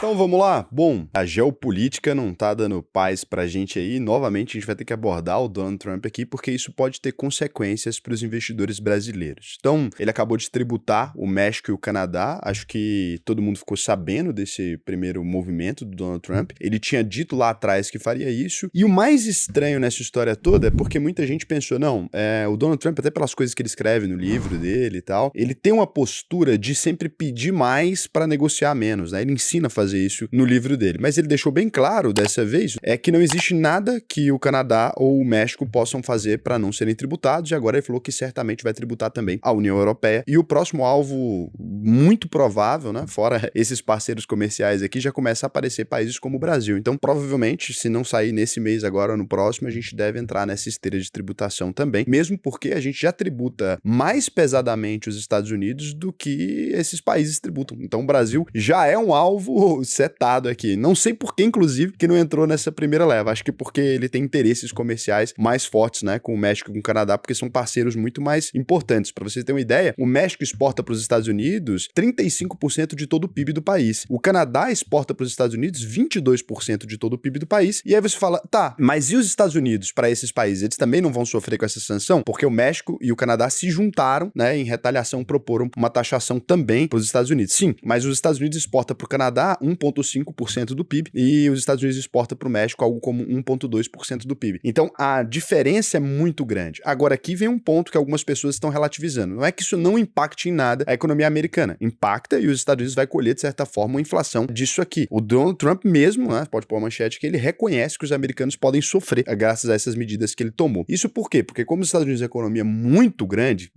Então vamos lá? Bom, a geopolítica não tá dando paz pra gente aí. Novamente a gente vai ter que abordar o Donald Trump aqui, porque isso pode ter consequências para os investidores brasileiros. Então, ele acabou de tributar o México e o Canadá. Acho que todo mundo ficou sabendo desse primeiro movimento do Donald Trump. Ele tinha dito lá atrás que faria isso. E o mais estranho nessa história toda é porque muita gente pensou, não, o Donald Trump, até pelas coisas que ele escreve no livro dele e tal, ele tem uma postura de sempre pedir mais para negociar menos, né? Ele ensina a fazer isso no livro dele, mas ele deixou bem claro dessa vez que não existe nada que o Canadá ou o México possam fazer para não serem tributados, e agora ele falou que certamente vai tributar também a União Europeia, e o próximo alvo muito provável, né, fora esses parceiros comerciais aqui, já começa a aparecer países como o Brasil. Então provavelmente, se não sair nesse mês agora ou no próximo, a gente deve entrar nessa esteira de tributação também, mesmo porque a gente já tributa mais pesadamente os Estados Unidos do que esses países tributam. Então o Brasil já é um alvo setado aqui. Não sei por que, inclusive, que não entrou nessa primeira leva. Acho que porque ele tem interesses comerciais mais fortes, né, com o México e com o Canadá, porque são parceiros muito mais importantes. Para vocês terem uma ideia, o México exporta para os Estados Unidos 35% de todo o PIB do país. O Canadá exporta para os Estados Unidos 22% de todo o PIB do país. E aí você fala, tá, mas e os Estados Unidos para esses países? Eles também não vão sofrer com essa sanção? Porque o México e o Canadá se juntaram, né, em retaliação proporam uma taxação também para os Estados Unidos. Sim, mas os Estados Unidos exportam para o Canadá 1,5% do PIB e os Estados Unidos exportam para o México algo como 1,2% do PIB. Então, a diferença é muito grande. Agora, aqui vem um ponto que algumas pessoas estão relativizando. Não é que isso não impacte em nada a economia americana. Impacta e os Estados Unidos vai colher, de certa forma, uma inflação disso aqui. O Donald Trump mesmo, né, pode pôr a manchete, que ele reconhece que os americanos podem sofrer graças a essas medidas que ele tomou. Isso por quê? Porque como os Estados Unidos é uma economia muito grande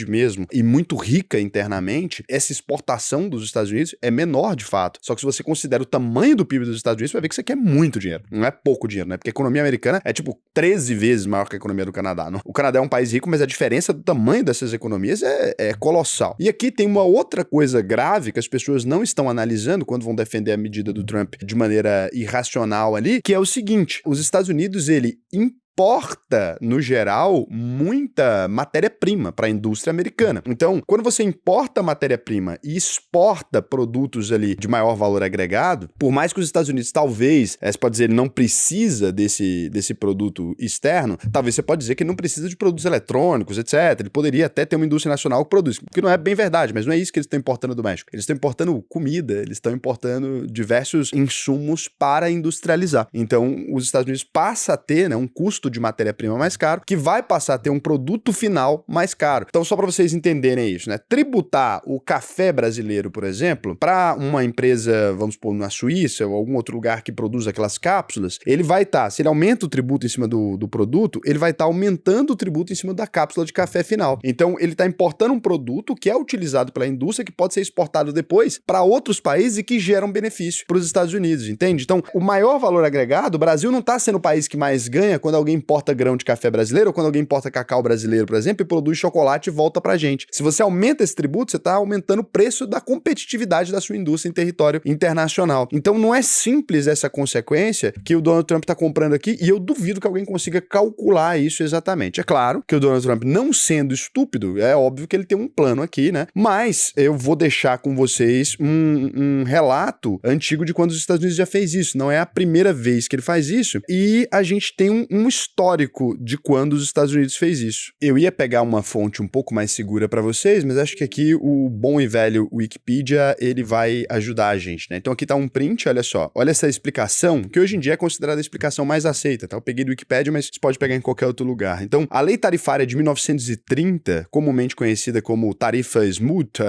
mesmo, e muito rica internamente, essa exportação dos Estados Unidos é menor de fato. Só que se você considera o tamanho do PIB dos Estados Unidos, você vai ver que isso aqui é muito dinheiro. Não é pouco dinheiro, né? Porque a economia americana é tipo 13 vezes maior que a economia do Canadá. Não? O Canadá é um país rico, mas a diferença do tamanho dessas economias é colossal. E aqui tem uma outra coisa grave que as pessoas não estão analisando quando vão defender a medida do Trump de maneira irracional ali, que é o seguinte: os Estados Unidos, ele importa, no geral, muita matéria-prima para a indústria americana. Então, quando você importa matéria-prima e exporta produtos ali de maior valor agregado, por mais que os Estados Unidos talvez, você pode dizer, ele não precisa desse produto externo, talvez você pode dizer que ele não precisa de produtos eletrônicos, etc. Ele poderia até ter uma indústria nacional que produz, o que não é bem verdade, mas não é isso que eles estão importando do México. Eles estão importando comida, eles estão importando diversos insumos para industrializar. Então, os Estados Unidos passam a ter, né, um custo de matéria-prima mais caro, que vai passar a ter um produto final mais caro. Então, só para vocês entenderem isso, né? Tributar o café brasileiro, por exemplo, para uma empresa, vamos supor, na Suíça ou algum outro lugar que produz aquelas cápsulas, ele vai estar, se ele aumenta o tributo em cima do produto, ele vai estar aumentando o tributo em cima da cápsula de café final. Então, ele está importando um produto que é utilizado pela indústria, que pode ser exportado depois para outros países e que geram benefício para os Estados Unidos, entende? Então, o maior valor agregado, o Brasil não está sendo o país que mais ganha quando alguém importa grão de café brasileiro ou quando alguém importa cacau brasileiro, por exemplo, e produz chocolate e volta pra gente. Se você aumenta esse tributo, você está aumentando o preço da competitividade da sua indústria em território internacional. Então não é simples essa consequência que o Donald Trump está comprando aqui, e eu duvido que alguém consiga calcular isso exatamente. É claro que o Donald Trump, não sendo estúpido, é óbvio que ele tem um plano aqui, né? Mas eu vou deixar com vocês um relato antigo de quando os Estados Unidos já fez isso. Não é a primeira vez que ele faz isso, e a gente tem um histórico de quando os Estados Unidos fez isso. Eu ia pegar uma fonte um pouco mais segura para vocês, mas acho que aqui o bom e velho Wikipedia, ele vai ajudar a gente, né? Então aqui tá um print, olha só. Olha essa explicação, que hoje em dia é considerada a explicação mais aceita, tá? Eu peguei do Wikipedia, mas você pode pegar em qualquer outro lugar. Então, a lei tarifária de 1930, comumente conhecida como tarifa Smoot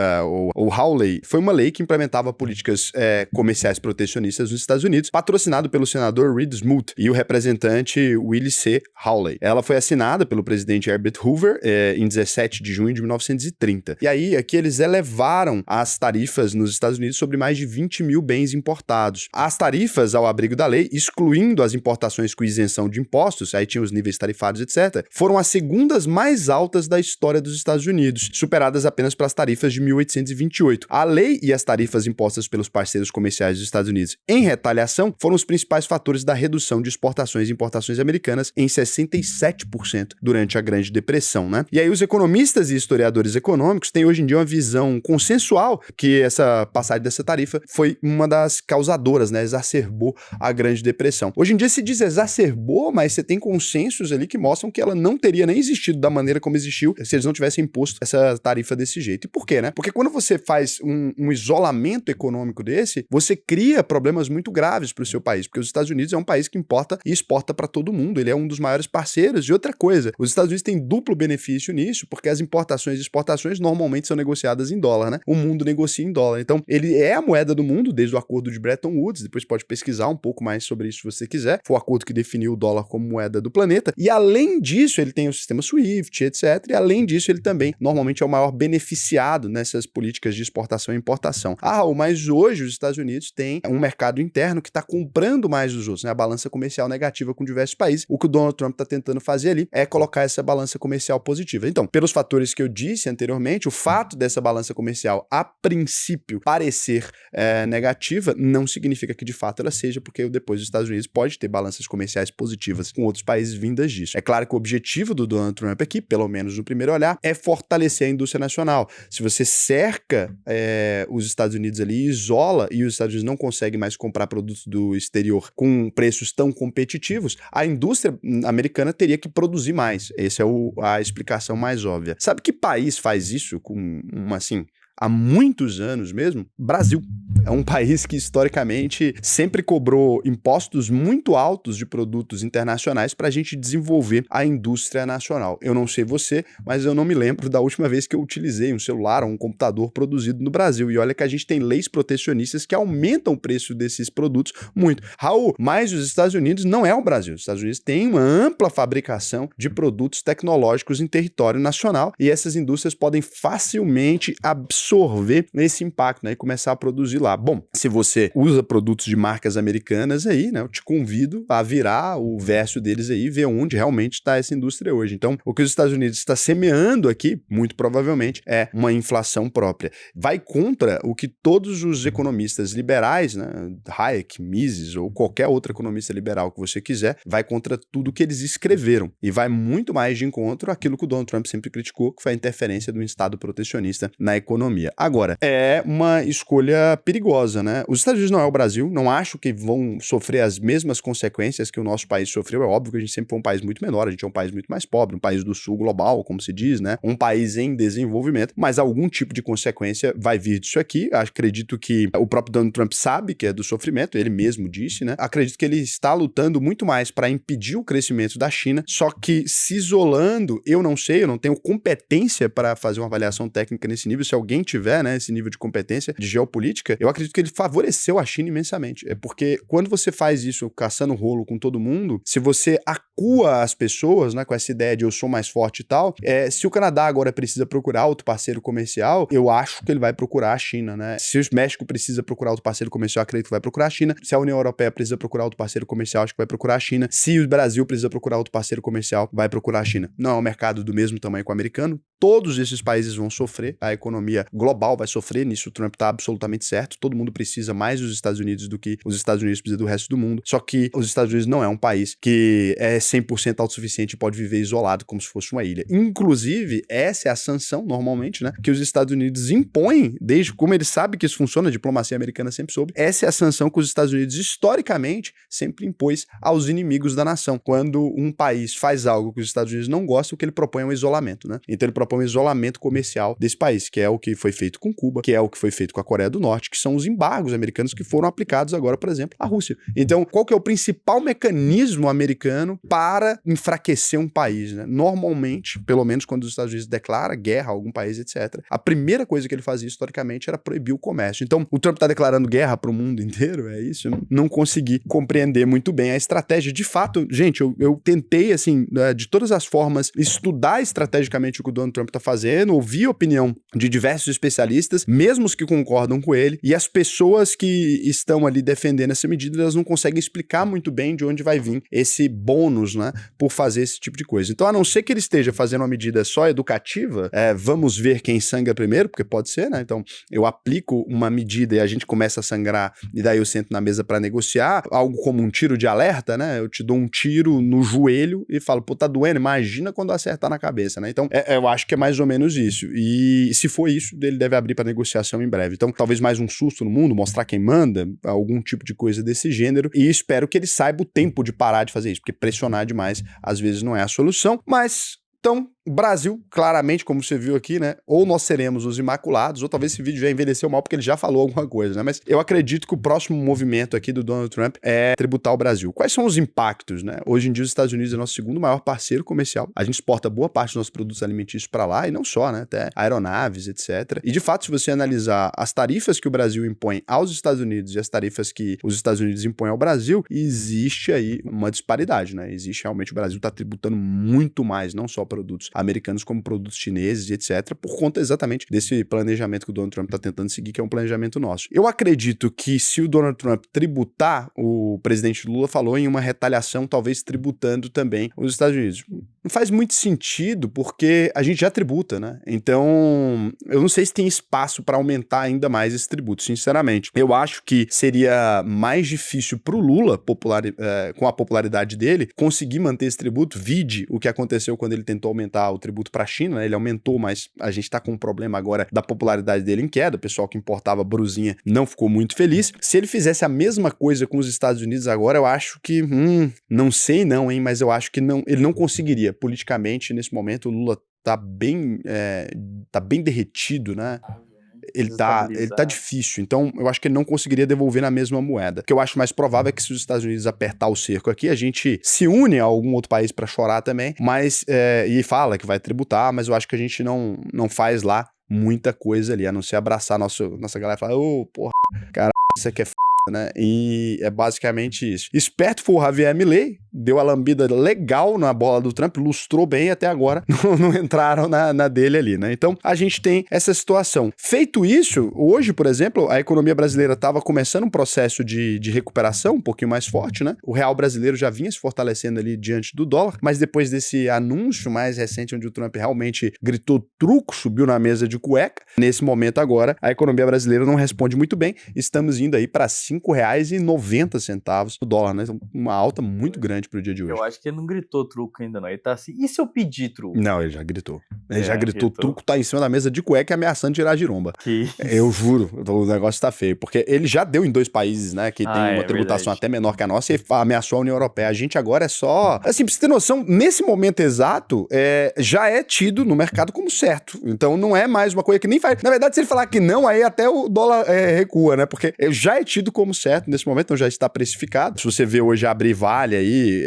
ou Hawley, foi uma lei que implementava políticas comerciais protecionistas nos Estados Unidos, patrocinado pelo senador Reed Smoot e o representante Willie C. Hawley. Ela foi assinada pelo presidente Herbert Hoover em 17 de junho de 1930. E aí, aqui eles elevaram as tarifas nos Estados Unidos sobre mais de 20 mil bens importados. As tarifas ao abrigo da lei, excluindo as importações com isenção de impostos, aí tinha os níveis tarifários, etc., foram as segundas mais altas da história dos Estados Unidos, superadas apenas pelas tarifas de 1828. A lei e as tarifas impostas pelos parceiros comerciais dos Estados Unidos em retaliação foram os principais fatores da redução de exportações e importações americanas delas em 67% durante a Grande Depressão, né? E aí os economistas e historiadores econômicos têm hoje em dia uma visão consensual que essa passagem dessa tarifa foi uma das causadoras, né? Exacerbou a Grande Depressão. Hoje em dia se diz exacerbou, mas você tem consensos ali que mostram que ela não teria nem existido da maneira como existiu se eles não tivessem imposto essa tarifa desse jeito. E por quê, né? Porque quando você faz um isolamento econômico desse, você cria problemas muito graves para o seu país, porque os Estados Unidos é um país que importa e exporta para todo mundo, ele é um dos maiores parceiros. E outra coisa, os Estados Unidos têm duplo benefício nisso, porque as importações e exportações normalmente são negociadas em dólar, né? O mundo negocia em dólar. Então, ele é a moeda do mundo desde o acordo de Bretton Woods, depois pode pesquisar um pouco mais sobre isso se você quiser. Foi o acordo que definiu o dólar como moeda do planeta. E além disso, ele tem o sistema SWIFT, etc. E além disso, ele também normalmente é o maior beneficiado nessas políticas de exportação e importação. Mas hoje os Estados Unidos têm um mercado interno que está comprando mais dos outros, né? A balança comercial negativa com diversos países. O que o Donald Trump está tentando fazer ali é colocar essa balança comercial positiva. Então, pelos fatores que eu disse anteriormente, o fato dessa balança comercial, a princípio, parecer negativa, não significa que de fato ela seja, porque depois os Estados Unidos pode ter balanças comerciais positivas com outros países vindas disso. É claro que o objetivo do Donald Trump aqui, pelo menos no primeiro olhar, é fortalecer a indústria nacional. Se você cerca os Estados Unidos ali, isola, e os Estados Unidos não conseguem mais comprar produtos do exterior com preços tão competitivos, a indústria americana teria que produzir mais. Essa é a explicação mais óbvia. Sabe que país faz isso com há muitos anos mesmo? Brasil. É um país que historicamente sempre cobrou impostos muito altos de produtos internacionais para a gente desenvolver a indústria nacional. Eu não sei você, mas eu não me lembro da última vez que eu utilizei um celular ou um computador produzido no Brasil. E olha que a gente tem leis protecionistas que aumentam o preço desses produtos muito. Raul, mas os Estados Unidos não é o Brasil. Os Estados Unidos têm uma ampla fabricação de produtos tecnológicos em território nacional e essas indústrias podem facilmente absorver esse impacto, né, e começar a produzir lá. Bom, se você usa produtos de marcas americanas aí, né, eu te convido a virar o verso deles aí e ver onde realmente está essa indústria hoje. Então, o que os Estados Unidos está semeando aqui, muito provavelmente, é uma inflação própria. Vai contra o que todos os economistas liberais, né, Hayek, Mises ou qualquer outro economista liberal que você quiser, vai contra tudo que eles escreveram e vai muito mais de encontro àquilo que o Donald Trump sempre criticou, que foi a interferência do Estado protecionista na economia. Agora, é uma escolha perigosa, né? Os Estados Unidos não é o Brasil, não acho que vão sofrer as mesmas consequências que o nosso país sofreu. É óbvio que a gente sempre foi um país muito menor, a gente é um país muito mais pobre, um país do sul global, como se diz, né? Um país em desenvolvimento, mas algum tipo de consequência vai vir disso aqui. Acredito que o próprio Donald Trump sabe que é do sofrimento, ele mesmo disse, né? Acredito que ele está lutando muito mais para impedir o crescimento da China, só que se isolando, eu não sei, eu não tenho competência para fazer uma avaliação técnica nesse nível. Se alguém tiver, né, esse nível de competência de geopolítica, eu acredito que ele favoreceu a China imensamente. É porque quando você faz isso caçando rolo com todo mundo, se você acua as pessoas, né, com essa ideia de eu sou mais forte e tal, se o Canadá agora precisa procurar outro parceiro comercial, eu acho que ele vai procurar a China, né? Se o México precisa procurar outro parceiro comercial, acredito que vai procurar a China. Se a União Europeia precisa procurar outro parceiro comercial, acho que vai procurar a China. Se o Brasil precisa procurar outro parceiro comercial, vai procurar a China. Não é um mercado do mesmo tamanho que o americano. Todos esses países vão sofrer, a economia global vai sofrer, nisso o Trump está absolutamente certo, todo mundo precisa mais dos Estados Unidos do que os Estados Unidos precisam do resto do mundo, só que os Estados Unidos não é um país que é 100% autossuficiente e pode viver isolado como se fosse uma ilha. Inclusive, essa é a sanção, normalmente, né, que os Estados Unidos impõem, desde como eles sabem que isso funciona, a diplomacia americana sempre soube, essa é a sanção que os Estados Unidos, historicamente, sempre impôs aos inimigos da nação. Quando um país faz algo que os Estados Unidos não gostam, o que ele propõe é um isolamento, né? Então ele propõe um isolamento comercial desse país, que é o que foi feito com Cuba, que é o que foi feito com a Coreia do Norte, que são os embargos americanos que foram aplicados agora, por exemplo, à Rússia. Então, qual que é o principal mecanismo americano para enfraquecer um país, né? Normalmente, pelo menos quando os Estados Unidos declara guerra a algum país, etc., a primeira coisa que ele fazia historicamente era proibir o comércio. Então, o Trump está declarando guerra para o mundo inteiro, é isso? Eu não consegui compreender muito bem a estratégia. De fato, gente, eu tentei, assim, de todas as formas, estudar estrategicamente o que o Donald Trump está fazendo, ouvir a opinião de diversos especialistas, mesmo os que concordam com ele, e as pessoas que estão ali defendendo essa medida, elas não conseguem explicar muito bem de onde vai vir esse bônus, né, por fazer esse tipo de coisa. Então, a não ser que ele esteja fazendo uma medida só educativa, vamos ver quem sangra primeiro, porque pode ser, né? Então, eu aplico uma medida e a gente começa a sangrar, e daí eu sento na mesa para negociar, algo como um tiro de alerta, né? Eu te dou um tiro no joelho e falo, pô, tá doendo? Imagina quando acertar na cabeça, né? Então, eu acho que é mais ou menos isso. E se for isso, ele deve abrir para negociação em breve. Então, talvez mais um susto no mundo, mostrar quem manda, algum tipo de coisa desse gênero, e espero que ele saiba o tempo de parar de fazer isso, porque pressionar demais às vezes não é a solução, mas então, Brasil, claramente, como você viu aqui, né? Ou nós seremos os imaculados, ou talvez esse vídeo já envelheceu mal porque ele já falou alguma coisa, né? Mas eu acredito que o próximo movimento aqui do Donald Trump é tributar o Brasil. Quais são os impactos, né? Hoje em dia, os Estados Unidos é nosso segundo maior parceiro comercial. A gente exporta boa parte dos nossos produtos alimentícios para lá, e não só, né? Até aeronaves, etc. E, de fato, se você analisar as tarifas que o Brasil impõe aos Estados Unidos e as tarifas que os Estados Unidos impõem ao Brasil, existe aí uma disparidade, né? Existe realmente, o Brasil está tributando muito mais, não só produtos americanos como produtos chineses, etc., por conta exatamente desse planejamento que o Donald Trump está tentando seguir, que é um planejamento nosso. Eu acredito que se o Donald Trump tributar, o presidente Lula falou em uma retaliação, talvez tributando também os Estados Unidos. Não faz muito sentido, porque a gente já tributa, né? Então, eu não sei se tem espaço para aumentar ainda mais esse tributo, sinceramente. Eu acho que seria mais difícil para o Lula, com a popularidade dele, conseguir manter esse tributo, vide o que aconteceu quando ele tentou aumentar o tributo para a China, né? Ele aumentou, mas a gente está com um problema agora da popularidade dele em queda, o pessoal que importava brusinha não ficou muito feliz. Se ele fizesse a mesma coisa com os Estados Unidos agora, eu acho que, não sei não, hein, mas eu acho que não, ele não conseguiria. Politicamente, nesse momento, o Lula tá bem derretido, né? Ele tá difícil, então eu acho que ele não conseguiria devolver na mesma moeda. O que eu acho mais provável é que se os Estados Unidos apertar o cerco aqui, a gente se une a algum outro país para chorar também, mas e fala que vai tributar, mas eu acho que a gente não faz lá muita coisa ali, a não ser abraçar nossa galera e falar, porra, cara, isso aqui é né? E é basicamente isso. Esperto foi o Javier Milei, deu a lambida legal na bola do Trump, lustrou bem até agora, não entraram na dele ali, né? Então, a gente tem essa situação. Feito isso, hoje, por exemplo, a economia brasileira estava começando um processo de recuperação um pouquinho mais forte, né? O real brasileiro já vinha se fortalecendo ali diante do dólar, mas depois desse anúncio mais recente, onde o Trump realmente gritou truco, subiu na mesa de cueca, nesse momento agora, a economia brasileira não responde muito bem, estamos indo aí para R$5,90 o dólar, né? Uma alta muito grande pro dia de hoje. Eu acho que ele não gritou truco ainda não, ele tá assim, e se eu pedir truco? Não, ele já gritou. Ele já gritou, truco tá em cima da mesa de cueca ameaçando tirar a giromba. Que isso? Eu juro, o negócio tá feio, porque ele já deu em 2 países, né, que tem uma tributação até menor que a nossa e ameaçou a União Europeia. A gente agora é só... Assim, pra você ter noção, nesse momento exato, já é tido no mercado como certo. Então não é mais uma coisa que nem faz... Na verdade, se ele falar que não, aí até o dólar recua, né, porque já é tido como certo nesse momento, então já está precificado. Se você vê hoje abrir Vale aí,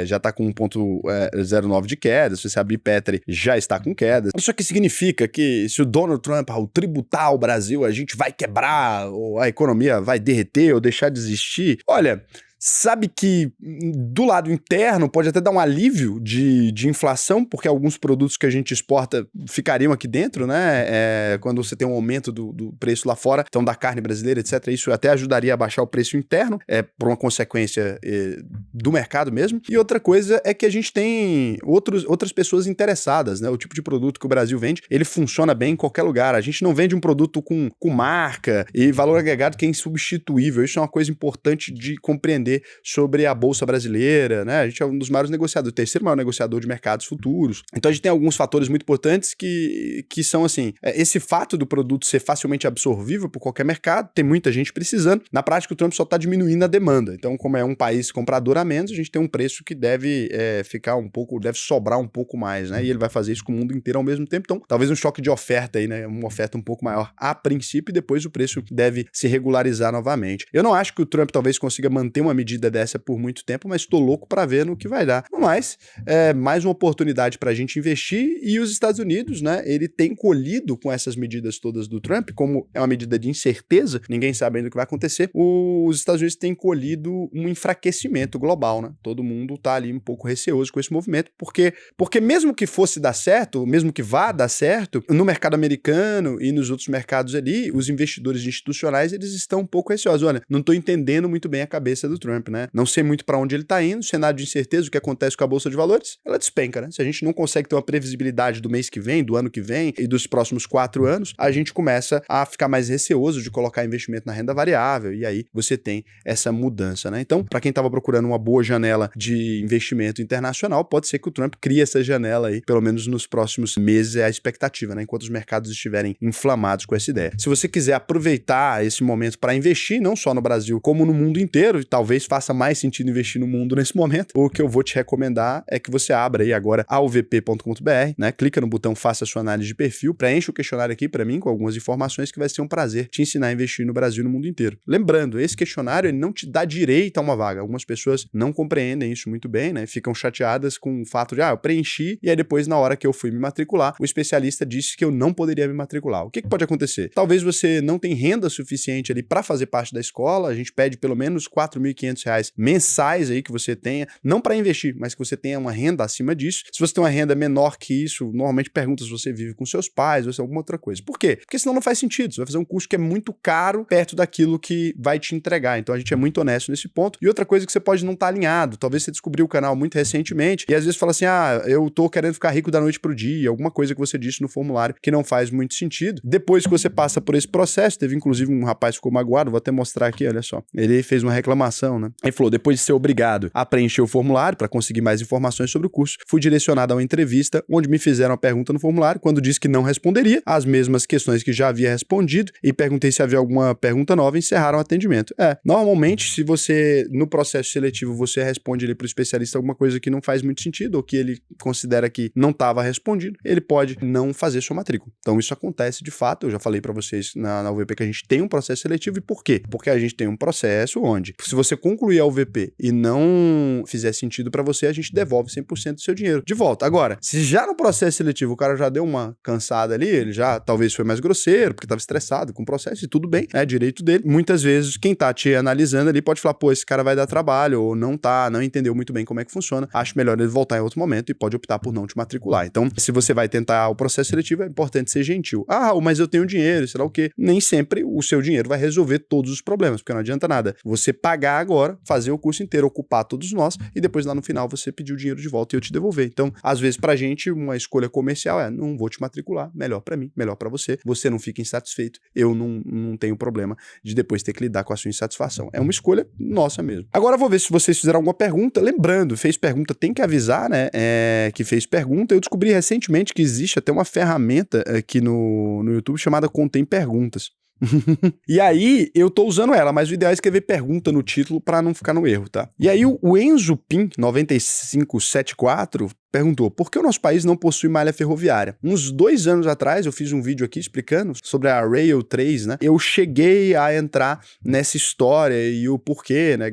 já está com 1,09 de queda. Se você abrir Petri, já está com queda. Isso aqui significa que se o Donald Trump, ao tributar o Brasil, a gente vai quebrar, ou a economia vai derreter, ou deixar de existir. Olha... Sabe que do lado interno pode até dar um alívio de inflação, porque alguns produtos que a gente exporta ficariam aqui dentro, né? Quando você tem um aumento do preço lá fora, então da carne brasileira, etc. Isso até ajudaria a baixar o preço interno, por uma consequência do mercado mesmo. E outra coisa é que a gente tem outras pessoas interessadas, né? O tipo de produto que o Brasil vende, ele funciona bem em qualquer lugar. A gente não vende um produto com marca e valor agregado que é insubstituível. Isso é uma coisa importante de compreender sobre a Bolsa Brasileira, né? A gente é um dos maiores negociadores, o terceiro maior negociador de mercados futuros. Então a gente tem alguns fatores muito importantes que são assim, esse fato do produto ser facilmente absorvível por qualquer mercado, tem muita gente precisando. Na prática, o Trump só está diminuindo a demanda. Então, como é um país comprador a menos, a gente tem um preço que deve deve sobrar um pouco mais, né? E ele vai fazer isso com o mundo inteiro ao mesmo tempo. Então, talvez um choque de oferta aí, né? Uma oferta um pouco maior a princípio e depois o preço deve se regularizar novamente. Eu não acho que o Trump talvez consiga manter uma medida dessa por muito tempo, mas tô louco para ver no que vai dar. Mas, mais uma oportunidade pra gente investir, e os Estados Unidos, né, ele tem colhido com essas medidas todas do Trump, como é uma medida de incerteza, ninguém sabe ainda o que vai acontecer, os Estados Unidos têm colhido um enfraquecimento global, né? Todo mundo tá ali um pouco receoso com esse movimento, porque mesmo que fosse dar certo, mesmo que vá dar certo, no mercado americano e nos outros mercados ali, os investidores institucionais, eles estão um pouco receosos. Olha, não tô entendendo muito bem a cabeça do Trump, né? Não sei muito para onde ele tá indo, cenário de incerteza, o que acontece com a Bolsa de Valores, ela despenca, né? Se a gente não consegue ter uma previsibilidade do mês que vem, do ano que vem e dos próximos 4 anos, a gente começa a ficar mais receoso de colocar investimento na renda variável, e aí você tem essa mudança, né? Então, para quem estava procurando uma boa janela de investimento internacional, pode ser que o Trump crie essa janela aí, pelo menos nos próximos meses é a expectativa, né? Enquanto os mercados estiverem inflamados com essa ideia. Se você quiser aproveitar esse momento para investir, não só no Brasil, como no mundo inteiro, e talvez faça mais sentido investir no mundo nesse momento, o que eu vou te recomendar é que você abra aí agora alvp.com.br, né? Clica no botão Faça a sua análise de perfil, preenche o questionário aqui para mim com algumas informações que vai ser um prazer te ensinar a investir no Brasil e no mundo inteiro. Lembrando, esse questionário ele não te dá direito a uma vaga. Algumas pessoas não compreendem isso muito bem, né? Ficam chateadas com o fato de, eu preenchi e aí depois na hora que eu fui me matricular, o especialista disse que eu não poderia me matricular. O que pode acontecer? Talvez você não tenha renda suficiente ali para fazer parte da escola, a gente pede pelo menos R$ 4.500 mensais aí que você tenha, não para investir, mas que você tenha uma renda acima disso. Se você tem uma renda menor que isso, normalmente pergunta se você vive com seus pais ou se é alguma outra coisa. Por quê? Porque senão não faz sentido. Você vai fazer um curso que é muito caro perto daquilo que vai te entregar. Então a gente é muito honesto nesse ponto. E outra coisa que você pode não estar alinhado, talvez você descobriu o canal muito recentemente e às vezes fala assim, eu tô querendo ficar rico da noite pro dia, alguma coisa que você disse no formulário que não faz muito sentido. Depois que você passa por esse processo, teve inclusive um rapaz que ficou magoado, vou até mostrar aqui, olha só. Ele fez uma reclamação, né? Ele falou, depois de ser obrigado a preencher o formulário para conseguir mais informações sobre o curso, fui direcionado a uma entrevista onde me fizeram a pergunta no formulário, quando disse que não responderia as mesmas questões que já havia respondido e perguntei se havia alguma pergunta nova, encerraram o atendimento. Normalmente, se você, no processo seletivo, você responde ali para o especialista alguma coisa que não faz muito sentido ou que ele considera que não estava respondido, ele pode não fazer sua matrícula. Então, isso acontece de fato. Eu já falei para vocês na UVP que a gente tem um processo seletivo. E por quê? Porque a gente tem um processo onde, se você concluir a UVP e não fizer sentido para você, a gente devolve 100% do seu dinheiro de volta. Agora, se já no processo seletivo o cara já deu uma cansada ali, ele já talvez foi mais grosseiro, porque estava estressado com o processo e tudo bem, é direito dele. Muitas vezes, quem tá te analisando ali pode falar, pô, esse cara vai dar trabalho, ou não entendeu muito bem como é que funciona, acho melhor ele voltar em outro momento e pode optar por não te matricular. Então, se você vai tentar o processo seletivo, é importante ser gentil. Mas eu tenho dinheiro, sei lá o quê. Nem sempre o seu dinheiro vai resolver todos os problemas, porque não adianta nada você pagar agora, fazer o curso inteiro, ocupar todos nós, e depois lá no final você pedir o dinheiro de volta e eu te devolver. Então, às vezes pra gente, uma escolha comercial não vou te matricular, melhor pra mim, melhor pra você não fica insatisfeito, eu não tenho problema de depois ter que lidar com a sua insatisfação. É uma escolha nossa mesmo. Agora vou ver se vocês fizeram alguma pergunta. Lembrando, fez pergunta, tem que avisar, né, que fez pergunta. Eu descobri recentemente que existe até uma ferramenta aqui no YouTube chamada Contém Perguntas. E aí, eu tô usando ela, mas o ideal é escrever pergunta no título pra não ficar no erro, tá? E aí, o Enzo Pim, 9574, perguntou, por que o nosso país não possui malha ferroviária? Uns 2 anos atrás, eu fiz um vídeo aqui explicando sobre a Rail 3, né? Eu cheguei a entrar nessa história e o porquê, né?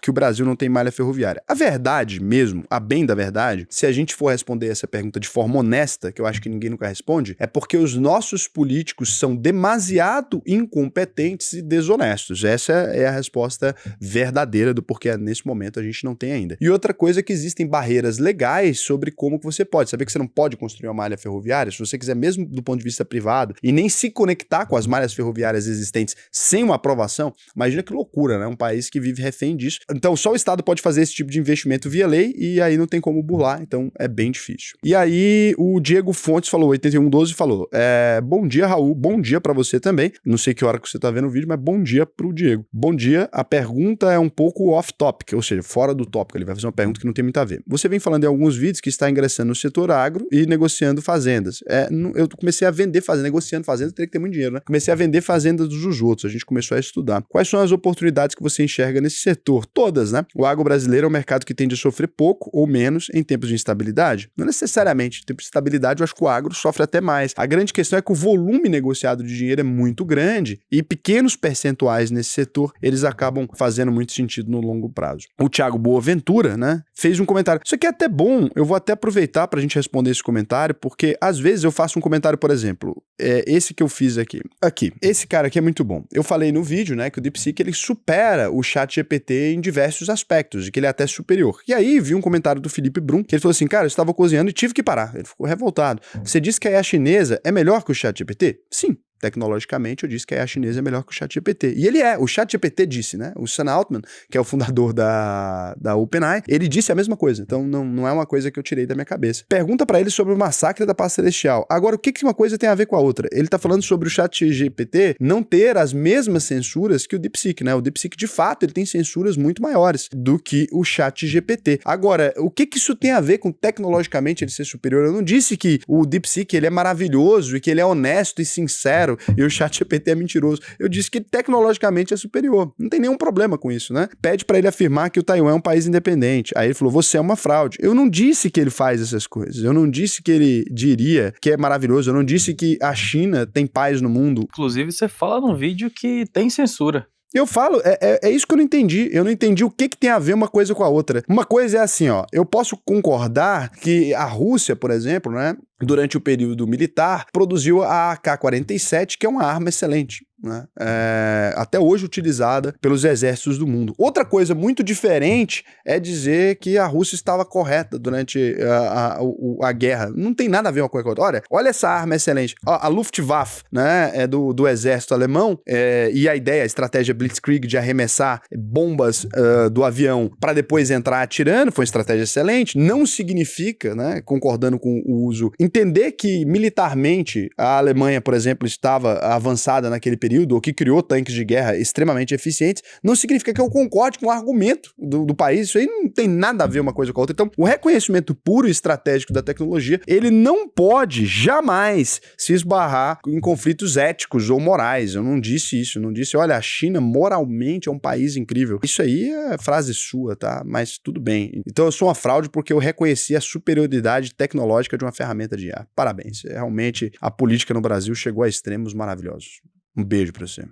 Que o Brasil não tem malha ferroviária. A verdade mesmo, a bem da verdade, se a gente for responder essa pergunta de forma honesta, que eu acho que ninguém nunca responde, é porque os nossos políticos são demasiado incompetentes e desonestos. Essa é a resposta verdadeira do porquê nesse momento a gente não tem ainda. E outra coisa é que existem barreiras legais sobre como que você pode. Saber que você não pode construir uma malha ferroviária, se você quiser mesmo do ponto de vista privado, e nem se conectar com as malhas ferroviárias existentes sem uma aprovação, imagina que loucura, né? Um país que vive refém disso. Então, só o Estado pode fazer esse tipo de investimento via lei e aí não tem como burlar, então é bem difícil. E aí, o Diego Fontes falou, 8112 falou, bom dia, Raul, bom dia pra você também. Não sei que hora que você tá vendo o vídeo, mas bom dia pro Diego. Bom dia, a pergunta é um pouco off-topic, ou seja, fora do tópico, ele vai fazer uma pergunta que não tem muito a ver. Você vem falando em alguns vídeos que está ingressando no setor agro e negociando fazendas. Eu comecei a vender fazendas, negociando fazendas, teria que ter muito dinheiro, né? Comecei a vender fazendas dos outros, a gente começou a estudar. Quais são as oportunidades que você enxerga nesse setor? todas, né? O agro brasileiro é um mercado que tende a sofrer pouco ou menos em tempos de instabilidade. Não necessariamente. Em tempos de estabilidade, eu acho que o agro sofre até mais. A grande questão é que o volume negociado de dinheiro é muito grande e pequenos percentuais nesse setor, eles acabam fazendo muito sentido no longo prazo. O Thiago Boaventura, né, fez um comentário. Isso aqui é até bom, eu vou até aproveitar para a gente responder esse comentário, porque às vezes eu faço um comentário, por exemplo, esse que eu fiz aqui. Aqui, esse cara aqui é muito bom. Eu falei no vídeo, né, que o DeepSeek ele supera o ChatGPT em diversos aspectos, e que ele é até superior. E aí vi um comentário do Felipe Brum, que ele falou assim, cara, eu estava cozinhando e tive que parar. Ele ficou revoltado. Você disse que a IA chinesa é melhor que o ChatGPT? Sim. Tecnologicamente, eu disse que a IA chinesa é melhor que o ChatGPT. E ele é. O ChatGPT disse, né? O Sam Altman, que é o fundador da OpenAI, ele disse a mesma coisa. Então, não é uma coisa que eu tirei da minha cabeça. Pergunta pra ele sobre o massacre da paz celestial. Agora, o que uma coisa tem a ver com a outra? Ele tá falando sobre o ChatGPT não ter as mesmas censuras que o DeepSeek, né? O DeepSeek, de fato, ele tem censuras muito maiores do que o ChatGPT. Agora, o que isso tem a ver com tecnologicamente ele ser superior? Eu não disse que o DeepSeek, ele é maravilhoso e que ele é honesto e sincero e o ChatGPT é mentiroso. Eu disse que tecnologicamente é superior. Não tem nenhum problema com isso, né? Pede pra ele afirmar que o Taiwan é um país independente. Aí ele falou, você é uma fraude. Eu não disse que ele faz essas coisas. Eu não disse que ele diria que é maravilhoso. Eu não disse que a China tem paz no mundo. Inclusive, você fala num vídeo que tem censura. Eu falo, é isso que eu não entendi. Eu não entendi o que tem a ver uma coisa com a outra. Uma coisa é assim, ó, eu posso concordar que a Rússia, por exemplo, né, durante o período militar, produziu a AK-47, que é uma arma excelente, né? Até hoje utilizada pelos exércitos do mundo. Outra coisa muito diferente é dizer que a Rússia estava correta durante a guerra. Não tem nada a ver uma coisa com a outra. Olha essa arma excelente. A Luftwaffe, né, do exército alemão, e a ideia, a estratégia Blitzkrieg de arremessar bombas do avião para depois entrar atirando, foi uma estratégia excelente. Não significa, né, concordando com o uso, entender que militarmente a Alemanha, por exemplo, estava avançada naquele período, ou que criou tanques de guerra extremamente eficientes, não significa que eu concorde com o argumento do país. Isso aí não tem nada a ver uma coisa com a outra. Então, o reconhecimento puro e estratégico da tecnologia, ele não pode jamais se esbarrar em conflitos éticos ou morais. Eu não disse isso. Eu não disse, olha, a China moralmente é um país incrível. Isso aí é frase sua, tá? Mas tudo bem. Então, eu sou uma fraude porque eu reconheci a superioridade tecnológica de uma ferramenta de IA. Parabéns. Realmente, a política no Brasil chegou a extremos maravilhosos. Um beijo pra você.